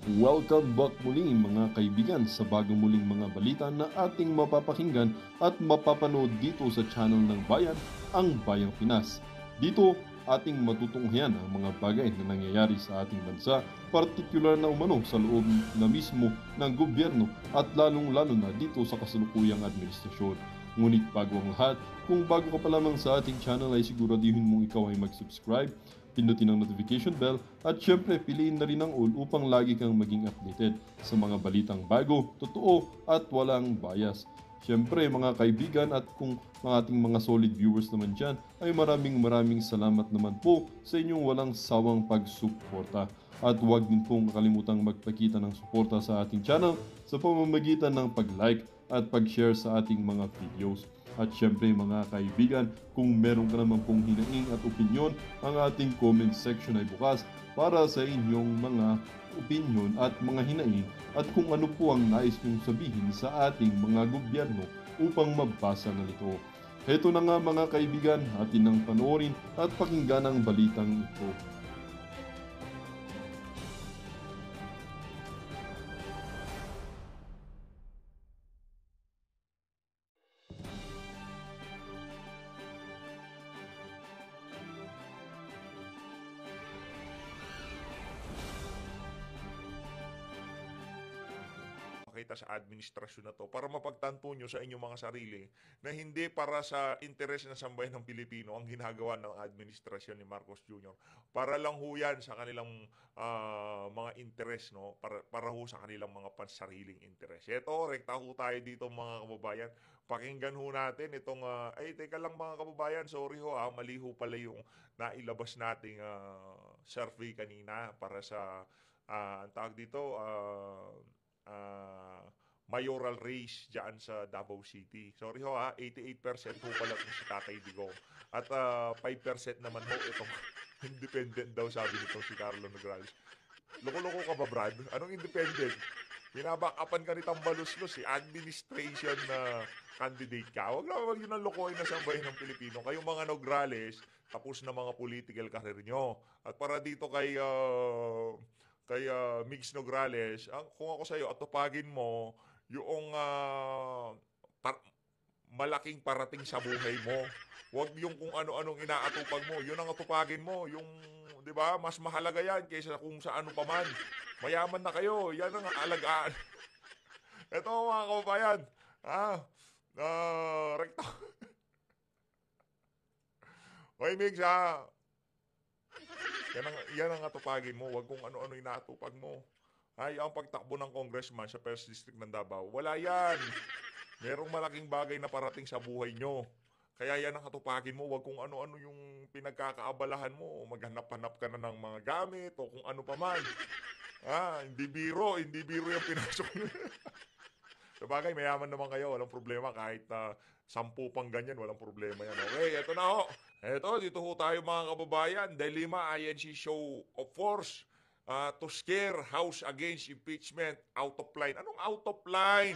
Welcome back muli mga kaibigan sa bagong muling mga balita na ating mapapakinggan at mapapanood dito sa channel ng Bayan, ang Bayang Pinas. Dito, ating matutunghayan ang mga bagay na nangyayari sa ating bansa, partikular na umano sa loob na mismo ng gobyerno at lalong-lalo na dito sa kasalukuyang administrasyon. Ngunit bago ang lahat, kung bago ka pa lamang sa ating channel ay siguraduhin mong ikaw ay mag-subscribe, pindutin ang notification bell at syempre piliin na rin ang all upang lagi kang maging updated sa mga balitang bago, totoo at walang bias. Syempre mga kaibigan at kung mga ating mga solid viewers naman dyan ay maraming salamat naman po sa inyong walang sawang pagsuporta. At huwag din pong kalimutang magpakita ng suporta sa ating channel sa pamamagitan ng pag-like at pag-share sa ating mga videos. At syempre mga kaibigan, kung meron ka naman pong hinaing at opinyon, ang ating comment section ay bukas para sa inyong mga opinyon at mga hinaing at kung ano po ang nais nyong sabihin sa ating mga gobyerno upang mabasa na ito. Heto na nga mga kaibigan, atin nang panoorin at pakinggan ang balitang ito. Kita sa administrasyon na to para mapagtanto nyo sa inyong mga sarili na hindi para sa interes ng sambayan ng Pilipino ang ginagawa ng administrasyon ni Marcos Jr. Para lang ho yan sa kanilang mga interes, no? Para ho sa kanilang mga pansariling interes. Ito, rekta ho tayo dito mga kababayan. Pakinggan ho natin itong, teka lang mga kababayan, sorry ho, mali ho pala yung nailabas nating survey kanina para sa, ang tawag dito, mayoral race dyan sa Davao City. Sorry ho 88% ho pala kung si Tatay Digong. At 5% naman ho itong independent daw sabi nito si Carlo Nograles. Loko-loko ka ba Brad? Anong independent? Binabakapan ka ni Tambaluslos administration na candidate ka. Wag yun ang lokohin na sambahin ng Pilipino. Kayong mga Nograles, tapos na mga political career nyo. At para dito kay Migs Nograles, kung ako sa'yo, atupagin mo yung malaking parating sa buhay mo. Huwag yung kung ano-anong inaatupag mo. Yun ang atupagin mo. Yung, di ba, mas mahalaga yan kaysa kung sa ano pa man. Mayaman na kayo. Yan ang alagaan. Ito mga kababayan. Rekto. Hoy, Migs, yan ang atupagin mo. Huwag kung ano-ano inaatupag mo. Ang pagtakbo ng congressman sa 1st District ng Davao, wala yan. Merong malaking bagay na parating sa buhay nyo. Kaya yan ang atupagin mo. Huwag kung ano-ano yung pinagkakaabalahan mo. Maghanap-hanap ka na ng mga gamit o kung ano pa man. Hindi biro yung pinasok nyo. Sabagay, mayaman naman kayo. Walang problema. Kahit 10 pang ganyan, walang problema yan. Okay, eto na ho. Dito ho tayo mga kababayan. Dahil 5 INC show of force to scare House against impeachment out of line. Anong out of line?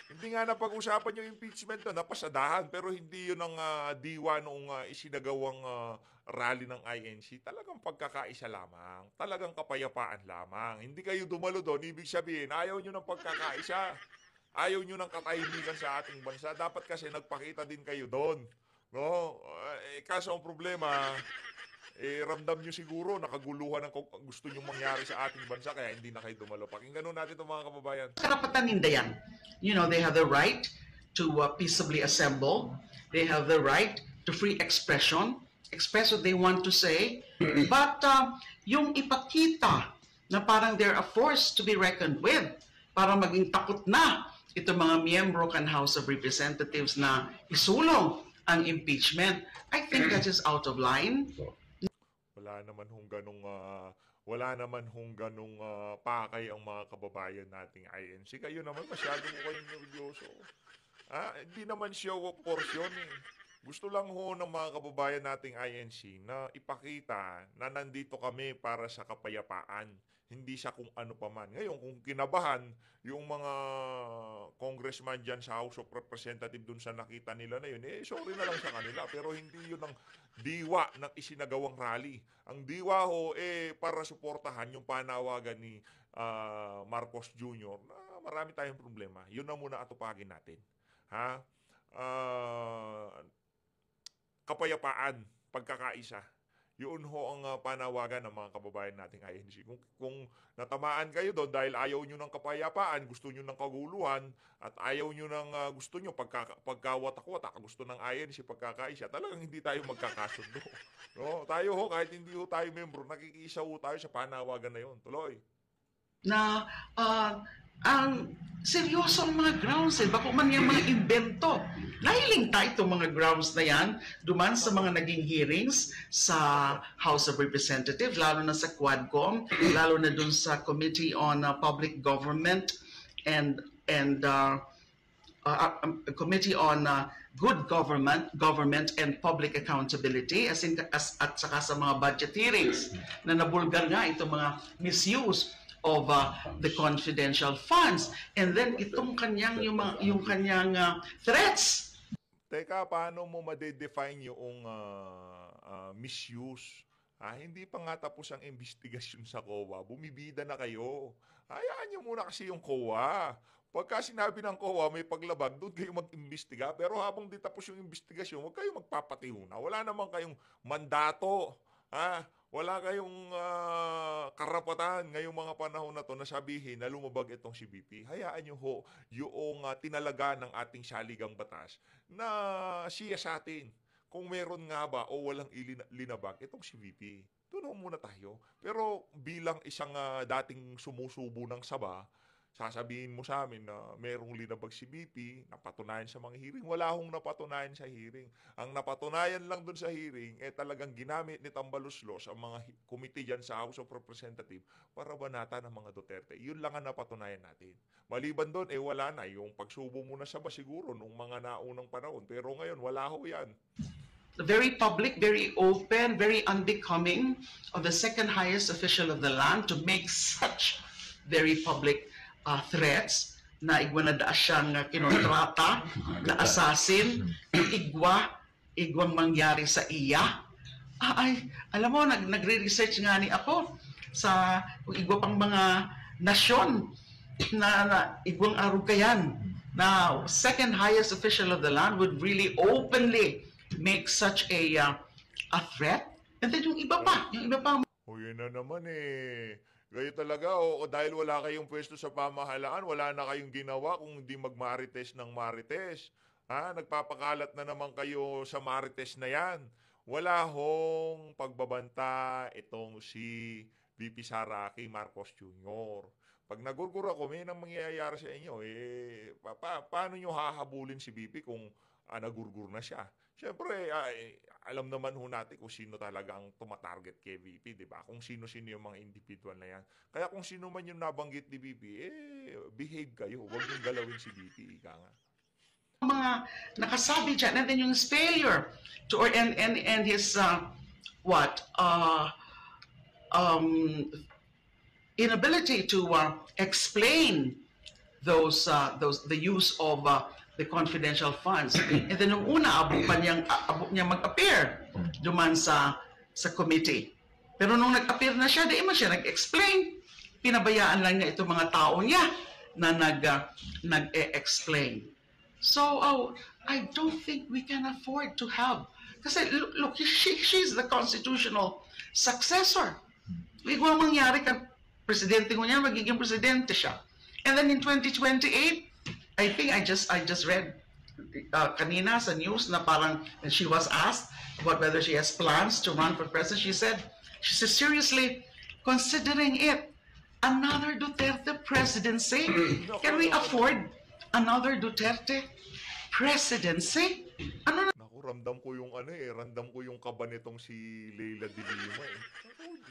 Hindi nga napag-usapan yung impeachment na napasadahan pero hindi yun ang diwa nung isinagawang rally ng INC. Talagang pagkakaisa lamang. Talagang kapayapaan lamang. Hindi kayo dumalo doon. Ibig sabihin, ayaw nyo ng pagkakaisa. Ayaw nyo ng katahimikan sa ating bansa. Dapat kasi nagpakita din kayo doon. No? Kaso ang problema, ramdam nyo siguro nakaguluhan ang gusto nyo mangyari sa ating bansa kaya hindi na kayo dumalo. Pakinggan natin itong mga kababayan. Karapatan nila yan. You know, they have the right to peaceably assemble. They have the right to free expression, express what they want to say. But yung ipakita na parang they're a force to be reckoned with, para maging takot na itong mga miyembro kan House of Representatives na isulong ang impeachment, I think that is out of line. Wala naman hong ganong pakay ang mga kababayan nating INC. Kayo naman masyado mo kayong nervyoso. Hindi naman show of force yun eh. Gusto lang ho ng mga kababayan nating INC na ipakita na nandito kami para sa kapayapaan, hindi sa kung ano pa man. Ngayon, kung kinabahan yung mga congressman dyan sa House of Representatives dun sa nakita nila na yun, sorry na lang sa kanila. Pero hindi yun ang diwa ng isinagawang rally. Ang diwa ho, para suportahan yung panawagan ni Marcos Jr. na marami tayong problema. Yun na muna atupagin natin. Ha? Kapayapaan, pagkakaisa. Yun ho ang panawagan ng mga kababayan nating INC. Kung natamaan kayo doon dahil ayaw nyo ng kapayapaan, gusto nyo ng kaguluhan, at ayaw nyo ng gusto nyo pagkawatak-watak, gusto ng INC pagkakaisa, talagang hindi tayo magkakasundo. No? Tayo ho, kahit hindi ho tayo membro, nakikiisa ho tayo sa panawagan na yun. Tuloy. Na ang seryoso ang mga grounds bako man yung mga invento. Nahiling tayo itong mga grounds na yan duman sa mga naging hearings sa House of Representatives, lalo na sa Quadcom, lalo na dun sa Committee on Public Government and Committee on Good Government and Public Accountability at saka sa mga budget hearings na nabulgar nga itong mga misuse of the confidential funds, and then itong kanyang yung kanyang threats. Teka, paano mo ma-define yung misuse? Hindi pa nga tapos ang investigasyon sa COA. Bumibida na kayo. Hayaan nyo muna kasi yung COA. Pagka sinabi ng COA may paglabag, doon kayo mag-imbestiga. Pero habang di tapos yung investigasyon, huwag kayo magpapatihuna. Wala naman kayong mandato. Wala kayong karapatan ngayong mga panahon na to na sabihin na lumabag itong si BP. Hayaan nyo ho yung tinalaga ng ating saligang batas na siya sa atin. Kung meron nga ba o walang linabag itong si BP. Doon muna tayo. Pero bilang isang dating sumusubo ng saba, sasabihin mo sa amin na merong linabag si BP, napatunayan sa mga hearing. Wala hong napatunayan sa hearing. Ang napatunayan lang dun sa hearing, talagang ginamit ni Tambaluslos ang mga committee dyan sa House of Representatives para banata ng mga Duterte. Yun lang ang napatunayan natin. Maliban doon, wala na. Yung pagsubo muna sa siguro nung mga naunang panahon. Pero ngayon, wala ho yan. Very public, very open, very unbecoming of the second highest official of the land to make such very public threats na igwa na daa siyang kinontrata, na assassin, yung igwang mangyari sa iya. Alam mo, nagre-research nga ni ako sa igwa pang mga nasyon na igwang arugayan na second highest official of the land would really openly make such a threat. And then yung iba pa. O yun na naman Kayo talaga, dahil wala kayong pwesto sa pamahalaan, wala na kayong ginawa kung hindi magmarites ng marites. Nagpapakalat na naman kayo sa marites na yan. Wala hong pagbabanta itong si VP Sara kay Marcos Jr. Pag nagurgur ako, may nang mangyayari sa inyo, paano nyo hahabulin si VP kung nagurgur na siya? Siyempre, alam naman ho natin kung sino talaga ang tumatarget kay VP, di ba? Kung sino-sino yung mga individual na yan. Kaya kung sino man yung nabanggit ni VP, behave kayo. Huwag yung galawin si VP, ika nga. Mga nakasabi dyan, and then yung his failure to, and his, inability to explain the use of the confidential funds. And then nung una, abo niya mag-appear duman sa committee. Pero nung nag-appear na siya, di man siya nag-explain. Pinabayaan lang niya itong mga tao niya na nag-explain. So, I don't think we can afford to have, kasi look, she's the constitutional successor. Kung mangyari ka, presidente ko niya, magiging presidente siya. And then in 2028, I think I just read kanina sa news na parang she was asked about whether she has plans to run for president. She said she's seriously considering it. Another Duterte presidency? Can we afford another Duterte presidency? Ano na? Naku, ramdam ko yung ramdam ko yung kaba nitong si Leila de Lima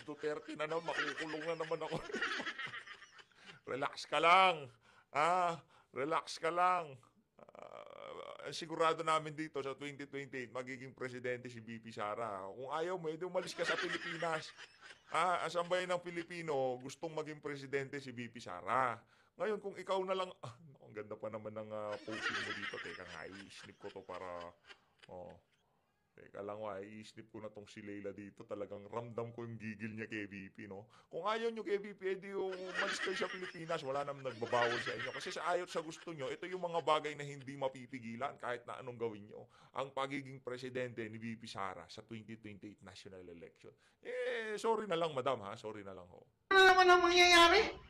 Duterte na naman, makukulong na naman ako. Relax ka lang. Relax ka lang. sigurado namin dito sa 2028, magiging presidente si VP Sara. Kung ayaw mo, edi umalis ka sa Pilipinas. Ang sambayan ng Pilipino, gustong maging presidente si VP Sara. Ngayon, kung ikaw na lang, ang ganda pa naman ng posing mo dito. Teka nga, i-snip ko to para, oh, teka lang, i-snip ko na tong si Leila dito. Talagang ramdam ko yung gigil niya kay VP, no? Kung ayaw nyo kay VP, edi yung umalis kayo sa Pilipinas, wala naman nagbabawal sa inyo. Kasi sa ayot sa gusto nyo, ito yung mga bagay na hindi mapipigilan kahit na anong gawin nyo. Ang pagiging presidente ni VP Sara sa 2028 national election. Sorry na lang, madam, ha? Sorry na lang, ho. Ano naman ang mangyayari?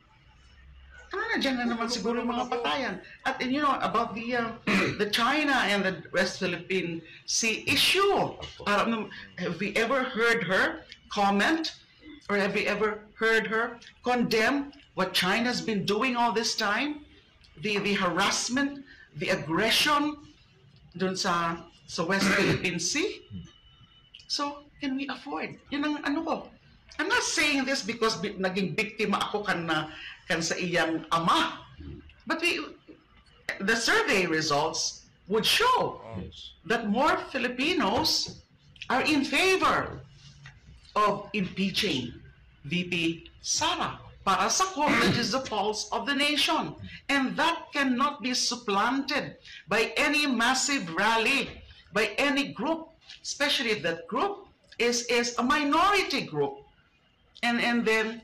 Dyan na naman siguro yung mga patayan. At you know, about the China and the West Philippine Sea issue, have we ever heard her comment or have we ever heard her condemn what China's been doing all this time? The harassment, the aggression dun sa West Philippine Sea? So, can we afford? Yun ang ano ko. I'm not saying this because naging biktima ako kan sa iyang ama. But the survey results would show that more Filipinos are in favor of impeaching VP Sara para sa court, which is the pulse of the nation. And that cannot be supplanted by any massive rally, by any group, especially if that group is a minority group. And then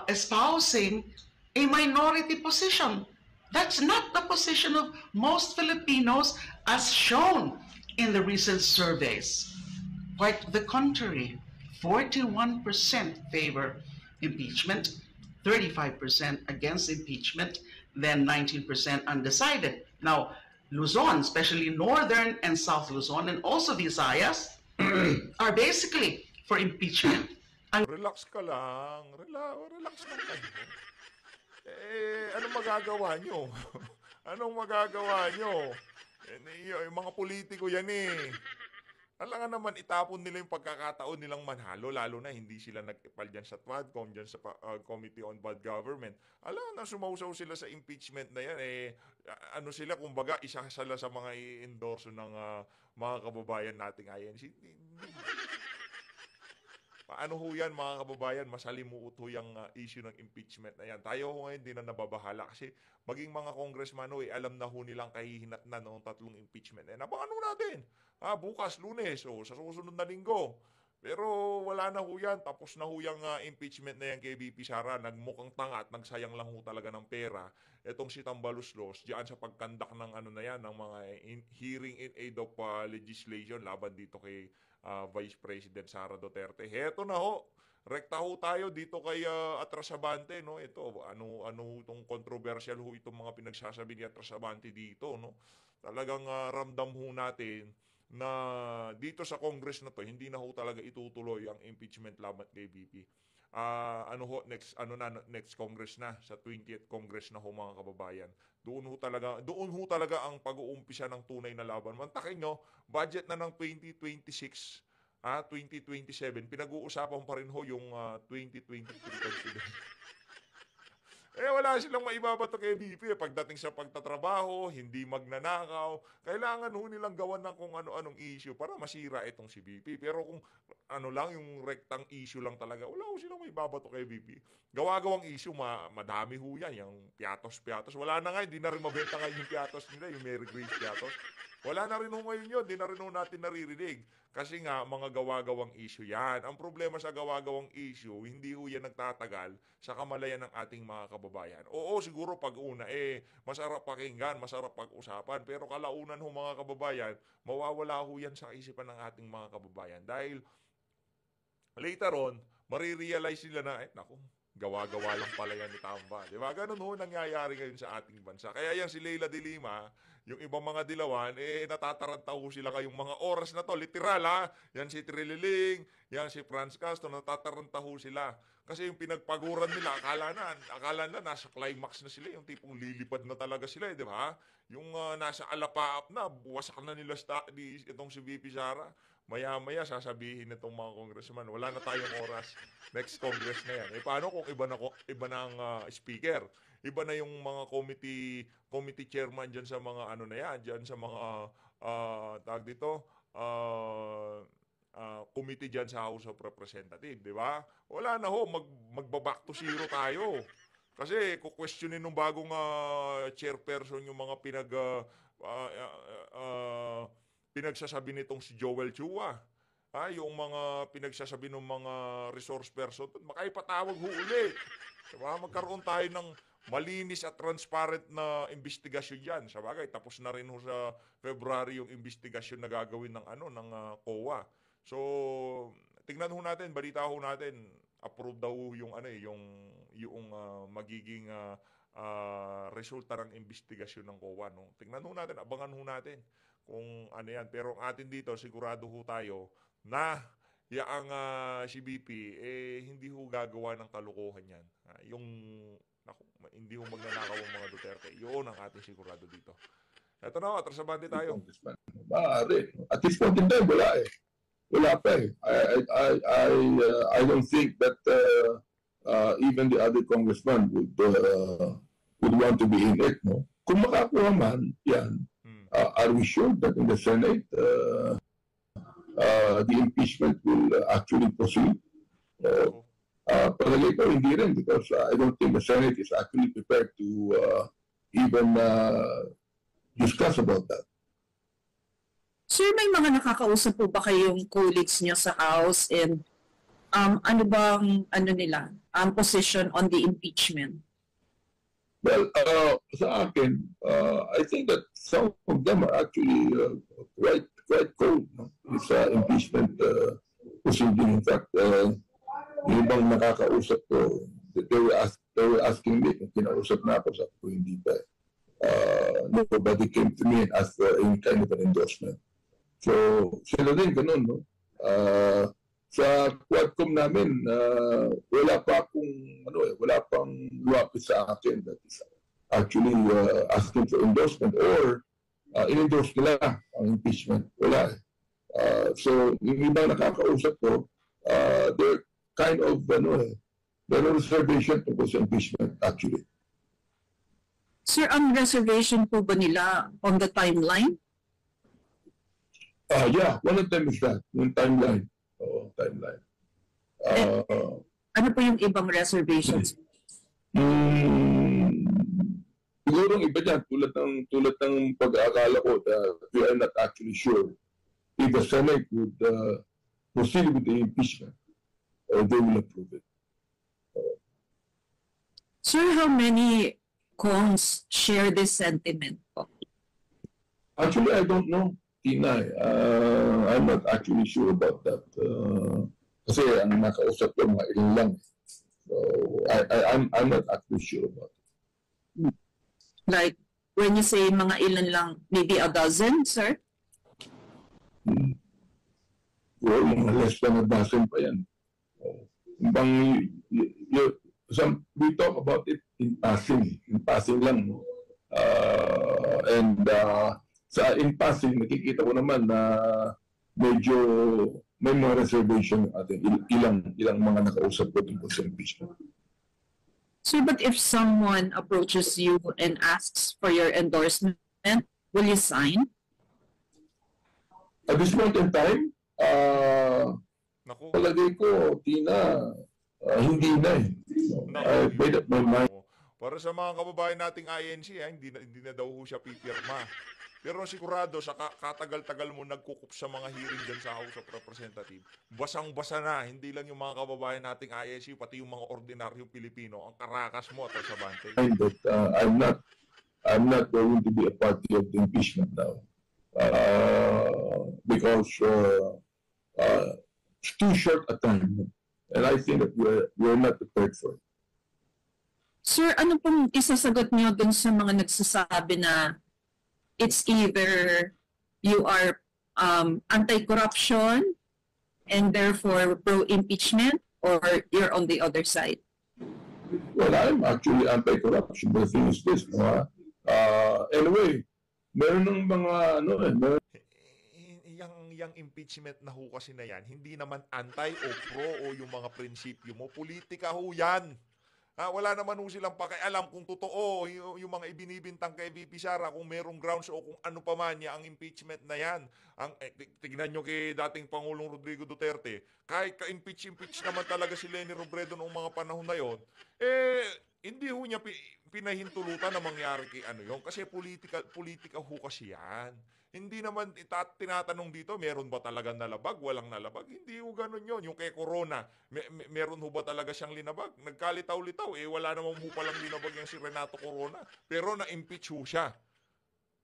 espousing a minority position. That's not the position of most Filipinos as shown in the recent surveys. Quite the contrary. 41% favor impeachment, 35% against impeachment, then 19% undecided. Now, Luzon, especially Northern and South Luzon, and also Visayas, are basically for impeachment. Relax ka lang. Relax lang kayo. Anong magagawa nyo? Anong magagawa nyo? Yung mga politiko yan Alangan naman itapon nila yung pagkakataon nilang manhalo, lalo na hindi sila nag-ipal dyan sa TWADCOM, dyan sa Committee on Bad Government. Alangan na sumausaw sila sa impeachment na yan. Ano sila, kumbaga, isa sila sa mga i-endorso ng mga kababayan nating INC. Ano ho yan mga kababayan, masalimuot ho yung issue ng impeachment na yan. Tayo ho ngayon din na nababahala kasi maging mga congressman ho, alam na ho nilang kahihinat na noong 3 impeachment. Abangan ho natin. Bukas, Lunes, sa susunod na linggo. Pero wala na ho yan. Tapos na ho yung impeachment na yan kay VP Sara. Nagmukhang tanga at nagsayang lang ho talaga ng pera. Etong si Tambaluslos, diyan sa pagkandak ng ano na yan, ng mga hearing in aid of legislation laban dito kay Vice President Sara Duterte. Heto na ho. Rekta ho tayo dito kay Atrasabante, no? Ito, ano itong controversial ho itong mga pinagsasabi ni Atrasabante dito, no? Talagang ramdam ho natin na dito sa Congress na to, hindi na ho talaga itutuloy ang impeachment laban kay VP. Next Congress na, sa 20th Congress na ho mga kababayan. Doon ho talaga ang pag-uumpisa ng tunay na laban. Mantakin nyo, budget na ng 2026, 2027, pinag-uusapan pa rin ho yung 2023 confidence. Wala silang maibabato kay VP. Pagdating sa pagtatrabaho, hindi magnanakaw, kailangan ho nilang gawan ng kung ano-anong issue para masira itong si VP. Pero kung yung rektang issue lang talaga, wala ho silang maibabato kay VP. Gawa-gawang issue, madami ho yan. Yung piatos. Wala na nga, hindi na rin mabenta ngayon yung piatos nila, yung Mary Grace piatos. Wala na rin ho ngayon yun, hindi na rin ho natin naririnig. Kasi nga, mga gawa-gawang issue yan. Ang problema sa gawa-gawang issue, hindi ho yan nagtatagal sa kamalayan ng ating mga kababayan. Oo, siguro pag-una, masarap pakinggan, masarap pag-usapan. Pero kalaunan ho mga kababayan, mawawala ho yan sa isipan ng ating mga kababayan. Dahil later on, marirealize nila na, gawa-gawa lang pala yan ni Tamba. Diba? Ganun ho nangyayari ngayon sa ating bansa. Kaya yan si Leila de Lima, yung ibang mga dilawan, natataranta ho sila kayong mga oras na to. Literal yan si Trililing, yan si Franz Castro, natataranta ho sila. Kasi yung pinagpaguran nila, akala na nasa climax na sila, yung tipong lilipad na talaga sila, di ba? Yung nasa alapaap na, wasak na nila itong si VP Sara. maya-maya sasabihin nitong mga congressman, wala na tayong oras. Next Congress na yan. Paano kung iba na ang speaker? Iba na yung mga committee chairman dyan sa mga ano na yan, dyan sa mga tawag dito, committee dyan sa House of Representatives, di ba? Wala na ho, magbaback to zero tayo. Kasi kukwestiyonin ng bagong chairperson yung mga pinagsasabi nitong si Joel Chua. Yung mga pinagsasabi ng mga resource person, makaipatawag ho ulit. Diba? Magkaroon tayo ng malinis at transparent na investigasyon yan. Sabagay, tapos na rin ho sa February yung investigasyon na gagawin ng COA. So, tingnan ho natin, balita ho natin, approve daw yung magiging resulta ng investigasyon ng COA, no. Tingnan ho natin, abangan ho natin kung ano yan. Pero ang atin dito, sigurado ho tayo na yaang CBP hindi ho gagawa ng kalokohan yan. Hindi ho magnanakaw ang mga Duterte. Yun ang ating sigurado dito. Ito na, atrasabante tayo. At this point in time, wala eh. Wala pa eh. I don't think that even the other congressman would want to be in it, no? Kung makakuha man, yan, are we sure that in the Senate, the impeachment will actually proceed? Palagay ko, hindi rin because I don't think the Senate is actually prepared to even discuss about that. Sir, may mga nakakausap po ba kayong colleagues niyo sa House and ano bang position on the impeachment? Well, sa akin, I think that some of them are actually quite cold. No? It's impeachment proceeding. In fact, yung ibang nakakausap ko, they were asking me, kinausap na ako, sabi ko, hindi pa. Nobody came to me and asked for any kind of an endorsement. So, sila din ganun, no? Sa Quadcom namin, wala pang lumapit sa akin that is actually asking for endorsement or in-endorse nila ang impeachment. Wala. So, yung ibang nakakausap ko, they're kind of, they're on reservation tungkol sa impeachment, actually. Sir, ang reservation po ba nila on the timeline? Yeah, one of them is that, yung timeline. Timeline. Ano po yung ibang reservations? Siguro ang iba dyan, tulad ng pag-aakala ko, we are not actually sure if the Senate would proceed with the impeachment or they will approve it. Sir, how many cons share this sentiment po? Actually, I don't know, Tina. I'm not actually sure about that. Kasi ang nakausap ko mga ilan lang. So, I'm not actually sure about it. Like, when you say mga ilan lang, maybe a dozen, sir? Well, mga less than a dozen pa yan. We talk about it in passing lang. No? In passing, nakikita ko naman na medyo may mga reservation atin. Ilang mga nakausap ko tungkol sa impeachment. Sir, but if someone approaches you and asks for your endorsement, will you sign? At this point in time, palagay ko, Tina, hindi na eh. I made up my mind. Para sa mga kababayan nating INC, hindi na daw ho siya pipirma. Pero sigurado, sa katagal-tagal mo nagkukup sa mga hearing dyan sa House of Representatives, basang-basa na, hindi lang yung mga kababayan nating INC, pati yung mga ordinaryong Pilipino, ang karakas mo at sabante. But I'm not going to be a party of the impeachment now. Because it's too short a time. And I think that we're not prepared for it. Sir, ano pong isasagot niyo dun sa mga nagsasabi na it's either you are anti-corruption and therefore pro-impeachment or you're on the other side? Well, I'm actually anti-corruption. The thing is this, no? Anyway, meron ng mga, yung impeachment na ho kasi na yan, hindi naman anti o pro o yung mga prinsipyo mo. Politika ho yan. Wala naman ho silang pakialam kung totoo yung mga ibinibintang kay VP Sara, kung merong grounds o kung ano pa man niya ang impeachment na yan. Tignan nyo kay dating Pangulong Rodrigo Duterte, kahit ka-impeach naman talaga si Leni Robredo noong mga panahon na yon, hindi ho niya pinahintulutan na mangyari kay ano yun. Kasi politika ho kasi yan. Hindi naman tinatanong dito, meron ba talagang nalabag, walang nalabag? Hindi ho ganun yun. Yung kay Corona, meron ho ba talaga siyang linabag? Nagkalitaw-litaw, wala naman ho palang linabag yung si Renato Corona. Pero na-impeach ho siya.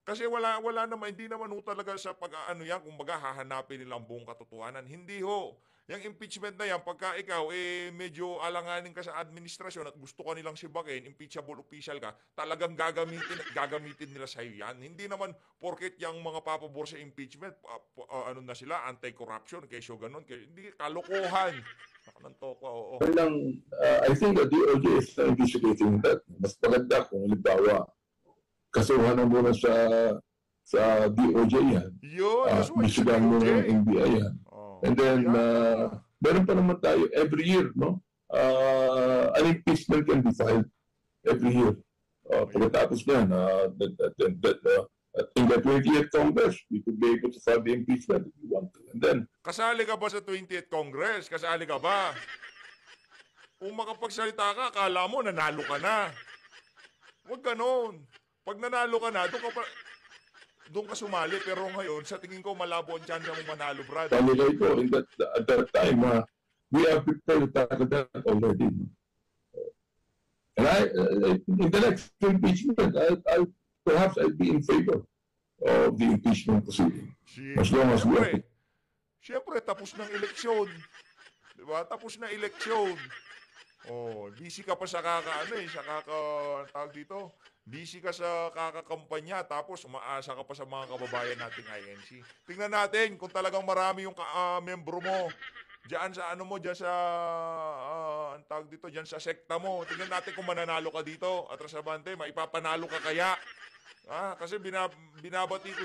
Kasi wala naman, hindi naman ho talaga sa pag-ano yan, kumbaga hahanapin nila ang buong katotohanan. Hindi ho. Yung impeachment na yan, pagka ikaw medyo alanganin ka sa administrasyon at gusto ka nilang sibakin, impeachable official ka, talagang gagamitin nila sa iyo yan. Hindi naman porket yung mga papabor sa impeachment, ano na sila, anti-corruption, kesyo ganun, hindi, kalokohan. Oo. I think the DOJ is investigating that. Mas maganda kung halimbawa, kasuhan na muna sa DOJ yan. Bisigan mo ng NBI yan. And then, meron pa naman tayo every year, no? An impeachment can be filed every year. Pagkatapos niyan, in the 20th Congress, we could be able to file the impeachment if we want to. And then, kasali ka ba sa 20th Congress? Kasali ka ba? Kung makapagsalita ka, akala mo nanalo ka na. Huwag ganon. Pag nanalo ka na, doon ka sumali, pero ngayon, sa tingin ko, malabo ang chance mong manalo, Brad. Panilay ko, at that time, we have prepared to tackle that already. And in the next impeachment, perhaps I'll be in favor of the impeachment proceeding. As long as we have... Siyempre, tapos ng eleksyon. Diba? Tapos na eleksyon. Busy ka pa sa tawag dito, busy ka sa kakakampanya, tapos umaasa ka pa sa mga kababayan nating INC. Tingnan natin kung talagang marami yung membro mo diyan sa diyan sa tawag dito, diyan sa sekta mo. Tingnan natin kung mananalo ka dito, Atras Abante, maipapanalo ka kaya? Kasi binabati ko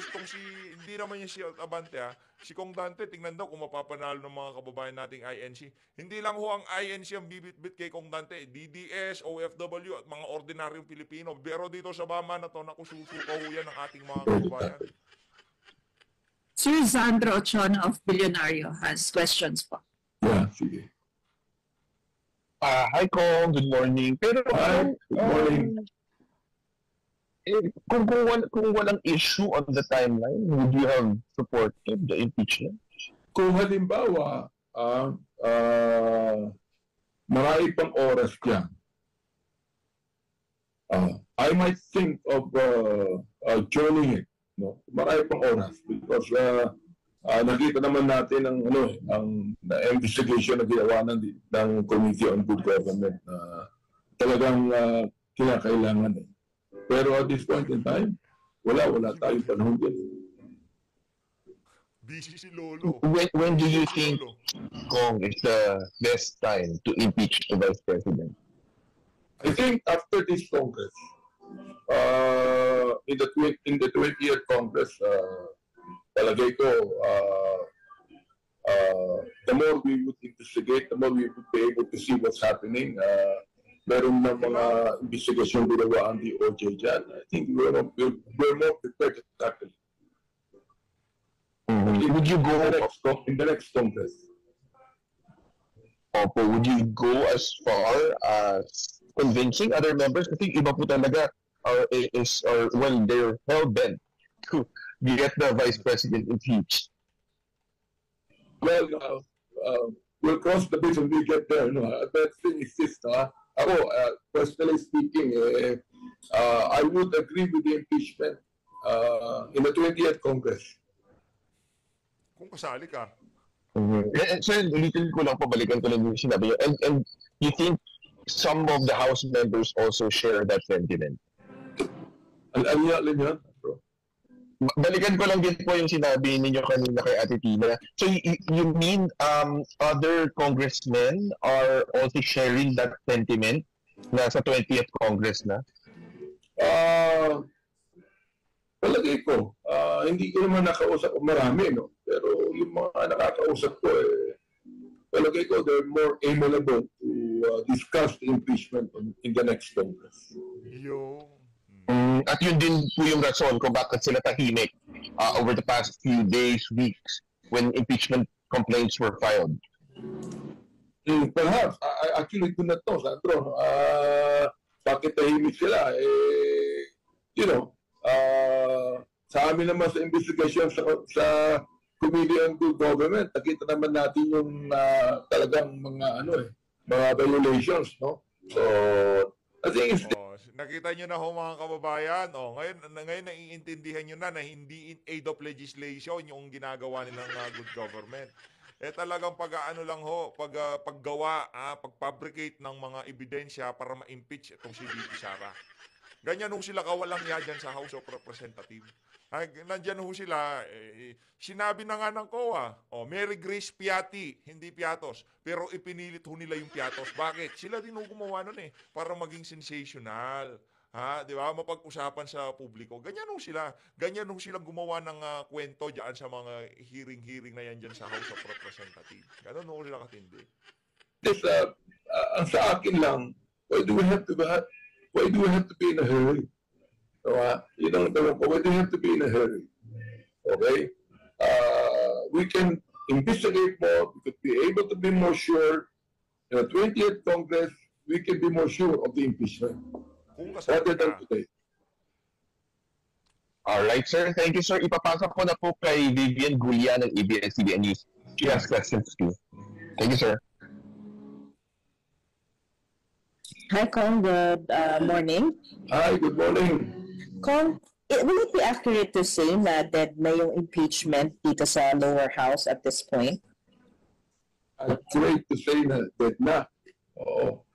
hindi naman yung si Abante, si Kong Dante, tingnan daw kung mapapanalo ng mga kababayan nating INC. Hindi lang ho ang INC ang bibit-bit kay Kong Dante, DDS, OFW at mga ordinaryong Pilipino. Pero dito sa Bama na to, nakususuka ho yan ng ating mga kababayan. Sir Zandro Ochona of Billionario has questions po. Yeah, sige. Hi Kong, good morning. Pero Hi, good morning. Kung walang issue on the timeline, would you have supported the impeachment? Kung halimbawa, marami pang oras dyan, I might think of joining it. No? Marami pang oras because nakita naman natin ang investigation na ginawa ng Committee on Good Government na talagang kinakailangan. Pero at this point in time, wala tayong panahon din. Busy si Lolo. When do you think, Kong, is the best time to impeach the Vice President? I think after this Congress, in the 20th Congress, palagay ko, the more we would investigate, the more we would be able to see what's happening. Meron ng mga investigasyon ginawa ang DOJ dyan. I think we're more prepared to tackle it. Would you go in the next Congress? Would you go as far as convincing other members? I think iba po talaga they're hell-bent to get the Vice President impeached. Well, we'll cross the bridge when we get there. No? That thing is this, ako, personally speaking, I would agree with the impeachment in the 20th Congress. Kung kasali ka. Sir, ulitin ko lang, pabalikan ko lang yung sinabi niyo. And you think some of the House members also share that sentiment? Alam niyo, bro? Balikan ko lang din po yung sinabi ninyo kanina kay Ate Tina. So you mean other congressmen are also sharing that sentiment na sa 20th Congress na? Palagay ko, hindi ko naman nakausap marami, no? Pero yung mga nakakausap ko, palagay ko, they're more amenable to discuss the impeachment in the next Congress. Yung... At yun din po yung rason kung bakit sila tahimik over the past few days, weeks, when impeachment complaints were filed. Perhaps, actually, doon na to, Sandro. Bakit tahimik sila? Sa amin naman sa investigation sa Committee on Good Government, nakita naman natin yung talagang mga violations, no? So, I think it's nakita nyo na ho mga kababayan, ngayon naiintindihan nyo na hindi in aid of legislation yung ginagawa nilang good government. Talagang paggawa, pag-fabricate ng mga ebidensya para ma-impeach itong si VP Sara. Ganyan ho sila kawalang ya dyan sa House of Representatives. Nandyan ho sila, sinabi na nga ng COA, Mary Grace Piatti, hindi Piatos, pero ipinilit ho nila yung Piatos. Bakit? Sila din ho gumawa nun para maging sensational. Di ba? Mapag-usapan sa publiko. Ganyan ho sila. Ganyan ho sila gumawa ng kwento dyan sa mga hearing na yan dyan sa House of Representatives. Ganun ho sila katindi. Ang sa akin lang, why do we have to be in a hurry? Why do we have to be in a hurry? Okay? We can investigate more. We could be able to be more sure. In the 20th Congress, we can be more sure of the impeachment. Rather than today. Alright, sir. Thank you, sir. Ipapasa ko na po kay Vivian Gulia ng ABS-CBN News. She has questions too. Thank you, sir. Hi, Kong. Good morning. Hi, good morning. Kong, will it be accurate to say na dead na yung impeachment dito sa lower house at this point? Accurate to say na dead na. Oo.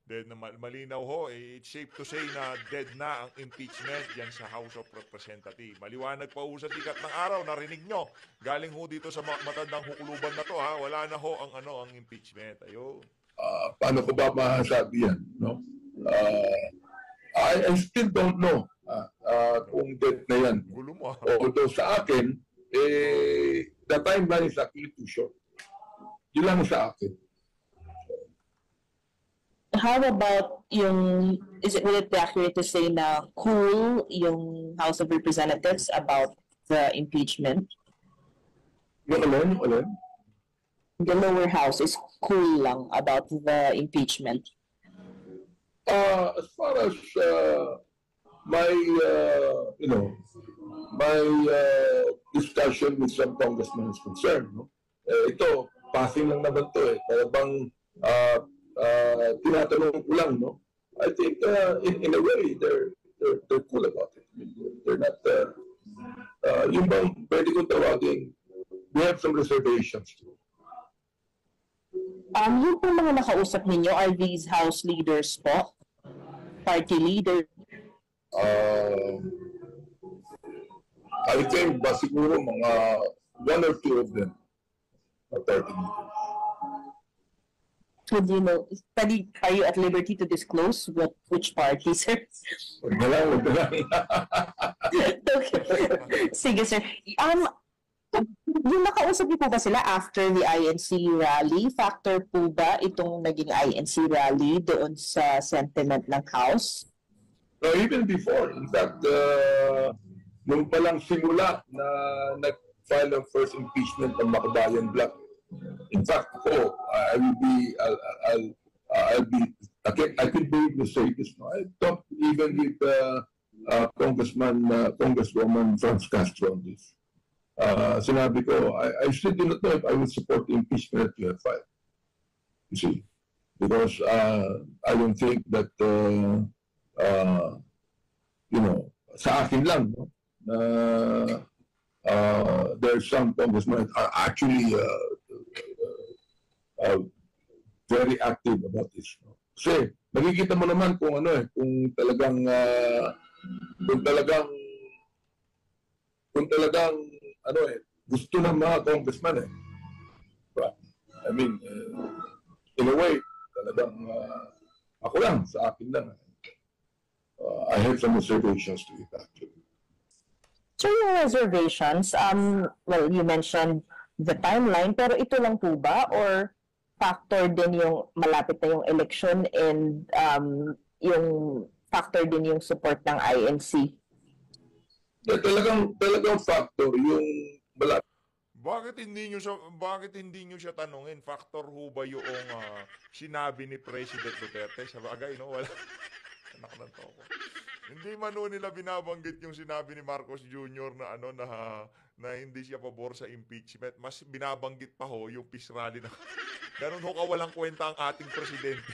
Dead na malinaw ho. It's safe to say na dead na ang impeachment yan sa House of Representatives. Maliwanag pa ho sa sikat ng araw, narinig nyo. Galing ho dito sa matandang hukuluban na to, wala na ho ang impeachment. Ayun. Paano ko ba masasabi yan? No? I still don't know kung dead na yan. Gulo mo. Although sa akin, the timeline is actually too short. Yun lang sa akin. How about will it be accurate to say na cool yung House of Representatives about the impeachment? Yung alin? The lower house is cool lang about the impeachment. As far as my discussion with some congressmen is concerned, no? Ito, passing lang naman to Talagang tinatanong ko lang, no? I think in a way they're cool about it. They're not yung bang pwede kong tawagin, we have some reservations. Yung po mga nakausap ninyo, are these house leaders po? Party leader? I think ba siguro mga one or two of them are party leaders. Would you know, are you at liberty to disclose which party, sir? Wag na lang. Okay. Sige, sir. Yung nakausap niyo po ba sila after the INC rally? Factor po ba itong naging INC rally doon sa sentiment ng House? No, even before. In fact, nung palang simula na nag-file ang first impeachment ng Makabayan Bloc, in fact, I could be able to say this. No? I talked even with Congresswoman Franz Castro on this. Sinabi ko, I still do not know if I would support the impeachment that you have filed. You see, because I don't think that sa akin lang, no? There's some congressmen are actually very active about this. No? Kasi makikita mo naman kung kung talagang gusto ng mga congressmen But, I mean, in a way, talagang ako lang, sa akin lang. I have some observations to it actually. So yung reservations, well, you mentioned the timeline, pero ito lang po ba or factor din yung malapit na yung election and yung factor din yung support ng INC? Talagang factor yung malapit. Bakit hindi niyo siya tanungin? Factor ho ba yung sinabi ni President Duterte? Sa bagay, no? Wala. Anak ng toko. Hindi man ho nila binabanggit yung sinabi ni Marcos Jr. na na hindi siya pabor sa impeachment. Mas binabanggit pa ho yung peace rally na ganun ho kawalang kwenta ang ating presidente.